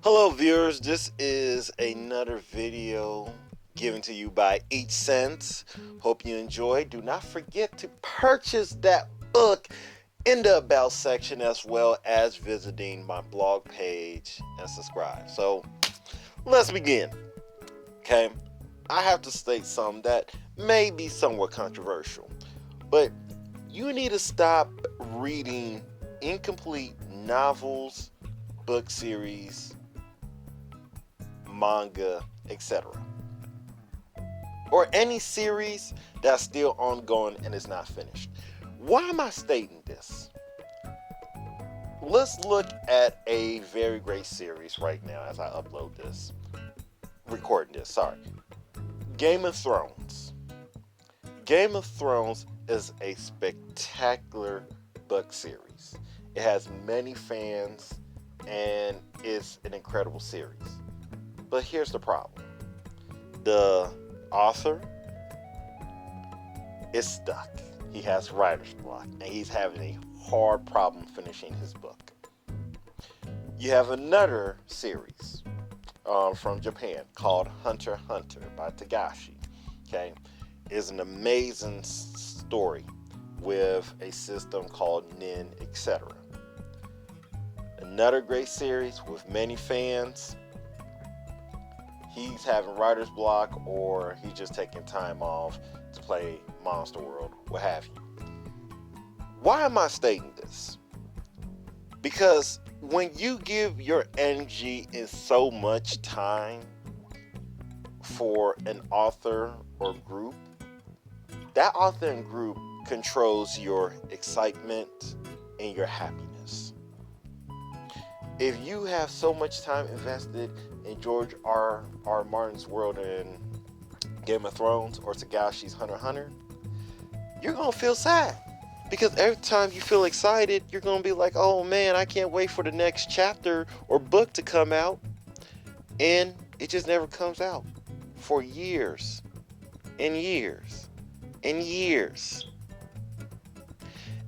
Hello viewers, this is another video given to you by F.I.N.E. Hope you enjoy. Do not forget to purchase that book in the About section as well as visiting my blog page and subscribe. So let's begin. Okay, I have to state something that may be somewhat controversial, but you need to stop reading incomplete novels, book series, manga, etc. Or any series that's still ongoing and is not finished. Why am I stating this? Let's look at a very great series right now as I upload this. Recording this, sorry. Game of Thrones. Game of Thrones is a spectacular book series. It has many fans and it's an incredible series. But here's the problem. The author is stuck. He has writer's block and he's having a hard problem finishing his book. You have another series from Japan called Hunter x Hunter by Tagashi. Okay, it's an amazing story with a system called Nin, etc. Another great series with many fans. He's having writer's block or he's just taking time off to play Monster World, what have you. Why am I stating this? Because when you give your energy and so much time for an author or group, that author and group controls your excitement and your happiness. If you have so much time invested in George R. Martin's world in Game of Thrones or Tagashi's Hunter x Hunter, you're going to feel sad. Because every time you feel excited, you're going to be like, oh man, I can't wait for the next chapter or book to come out. And it just never comes out for years and years and years.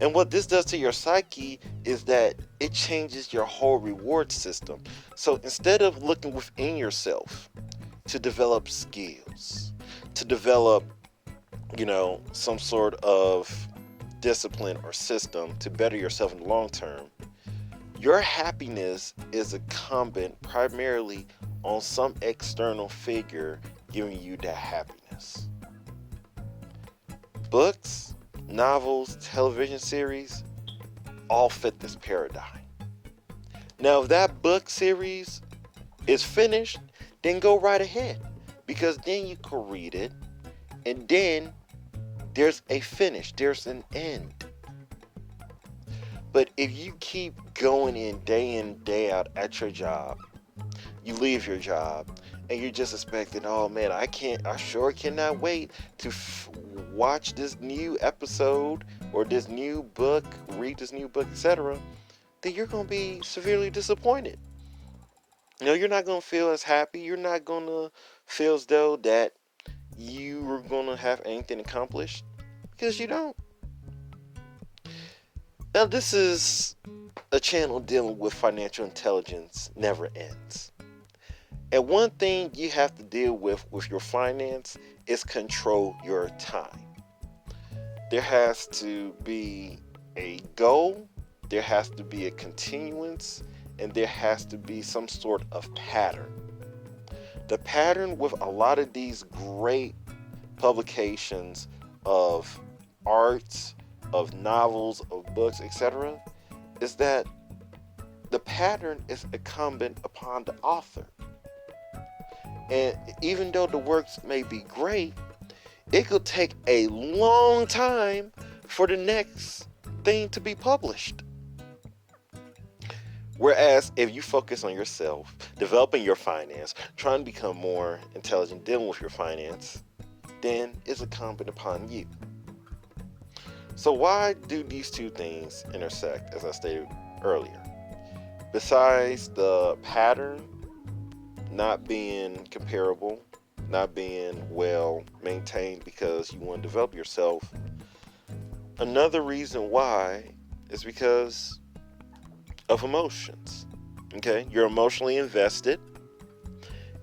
And what this does to your psyche is that it changes your whole reward system. So instead of looking within yourself to develop skills, to develop, some sort of discipline or system to better yourself in the long term, your happiness is incumbent primarily on some external figure giving you that happiness. Books, novels, television series all fit this paradigm. Now, if that book series is finished, then go right ahead, because then you can read it and then there's a finish, there's an end. But if you keep going in, day out at your job, you leave your job and you're just expecting, oh man, I sure cannot wait to watch this new episode or this new book, read this new book, etc., then you're going to be severely disappointed. You're not going to feel as happy. You're not going to feel as though that you are going to have anything accomplished, because you don't. Now, this is a channel dealing with financial intelligence never ends. And one thing you have to deal with your finance is control your time. There has to be a goal, there has to be a continuance, and there has to be some sort of pattern. The pattern with a lot of these great publications of arts, of novels, of books, etc., is that the pattern is incumbent upon the author. And even though the works may be great, it could take a long time for the next thing to be published. Whereas if you focus on yourself, developing your finance, trying to become more intelligent, dealing with your finance, then it's incumbent upon you. So why do these two things intersect, as I stated earlier? Besides the pattern not being comparable, not being well maintained because you want to develop yourself, another reason why is because of emotions. Okay, you're emotionally invested.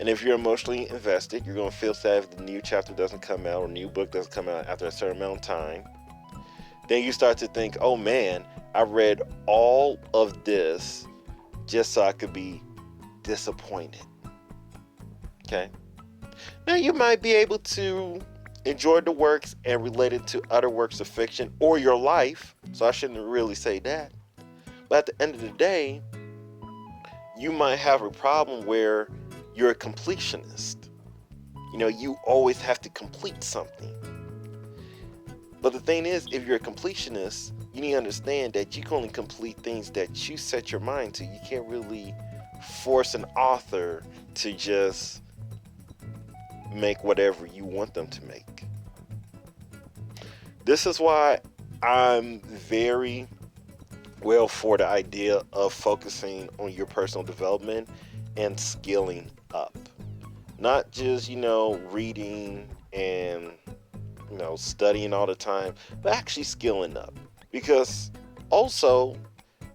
And if you're emotionally invested, you're going to feel sad if the new chapter doesn't come out or new book doesn't come out after a certain amount of time. Then you start to think, oh man, I read all of this just so I could be disappointed. Okay. Now you might be able to enjoy the works and relate it to other works of fiction or your life. So I shouldn't really say that. But at the end of the day, you might have a problem where you're a completionist. You always have to complete something. But the thing is, if you're a completionist, you need to understand that you can only complete things that you set your mind to. You can't really force an author to just make whatever you want them to make. This is why I'm very well for the idea of focusing on your personal development and skilling up. Not just, reading and, studying all the time, but actually skilling up. Because also,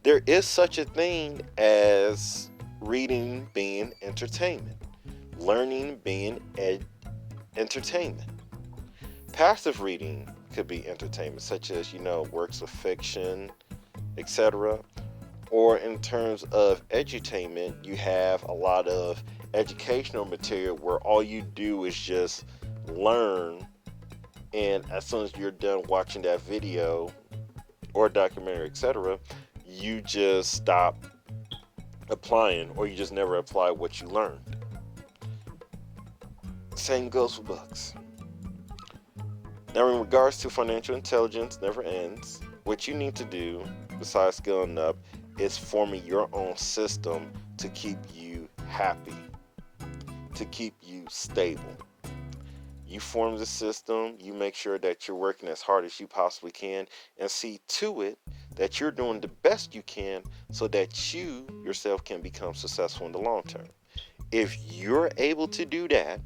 there is such a thing as reading being entertainment, learning being entertainment. Passive reading could be entertainment, such as, works of fiction, etc. Or in terms of edutainment, you have a lot of educational material where all you do is just learn, and as soon as you're done watching that video or documentary, etc., you just stop applying, or you just never apply what you learned. Same goes for books. Now, in regards to financial intelligence never ends, what you need to do, besides skilling up, is forming your own system to keep you happy, to keep you stable. You form the system, you make sure that you're working as hard as you possibly can, and see to it that you're doing the best you can so that you yourself can become successful in the long term. If you're able to do that,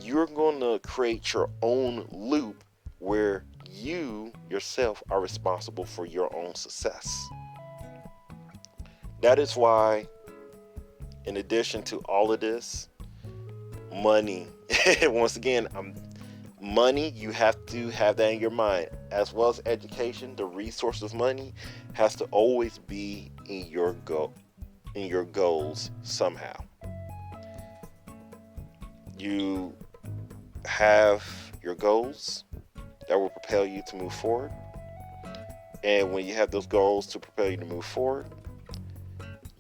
you're going to create your own loop where you yourself are responsible for your own success. That is why, in addition to all of this, money, once again, money, you have to have that in your mind, as well as education. The resource of money has to always be in your goals somehow. You have your goals that will propel you to move forward, and when you have those goals to propel you to move forward,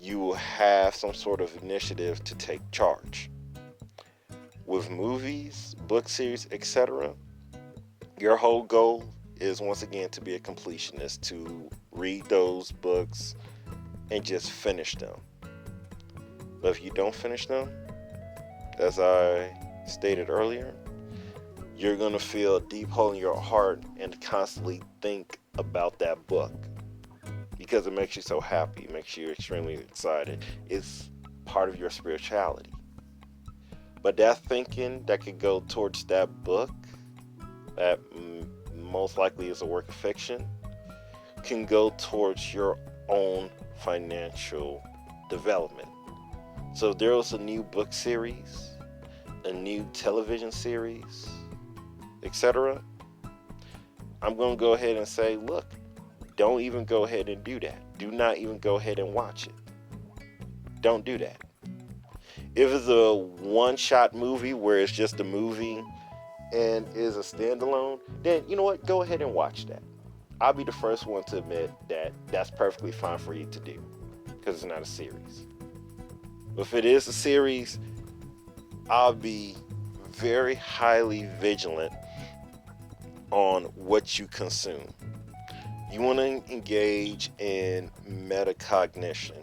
you will have some sort of initiative to take charge. With movies, book series, etc., your whole goal is once again to be a completionist, to read those books and just finish them. But if you don't finish them, as I stated earlier, you're going to feel a deep hole in your heart and constantly think about that book because it makes you so happy, it makes you extremely excited. It's part of your spirituality. But that thinking that could go towards that book, that most likely is a work of fiction, can go towards your own financial development. So if there was a new book series, a new television series, etc., I'm going to go ahead and say, look, don't even go ahead and do that. Do not even go ahead and watch it. Don't do that. If it's a one-shot movie where it's just a movie and is a standalone, then you know what? Go ahead and watch that. I'll be the first one to admit that that's perfectly fine for you to do because it's not a series. But if it is a series, I'll be very highly vigilant on what you consume. You want to engage in metacognition,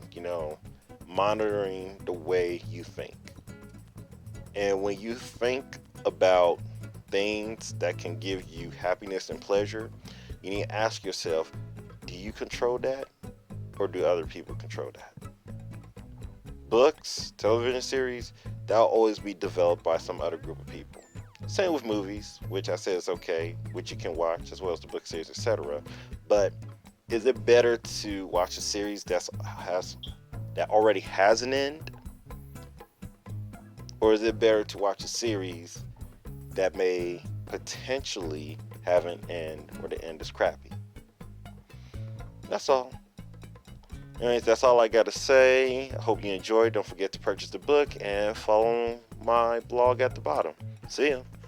monitoring the way you think. And when you think about things that can give you happiness and pleasure, you need to ask yourself, do you control that or do other people control that? Books, television series, that'll always be developed by some other group of people. Same with movies, which I said is okay, which you can watch, as well as the book series, etc. But is it better to watch a series that has that already has an end? Or is it better to watch a series that may potentially have an end where the end is crappy? That's all. Anyways, that's all I got to say. I hope you enjoyed. Don't forget to purchase the book and follow my blog at the bottom. See ya.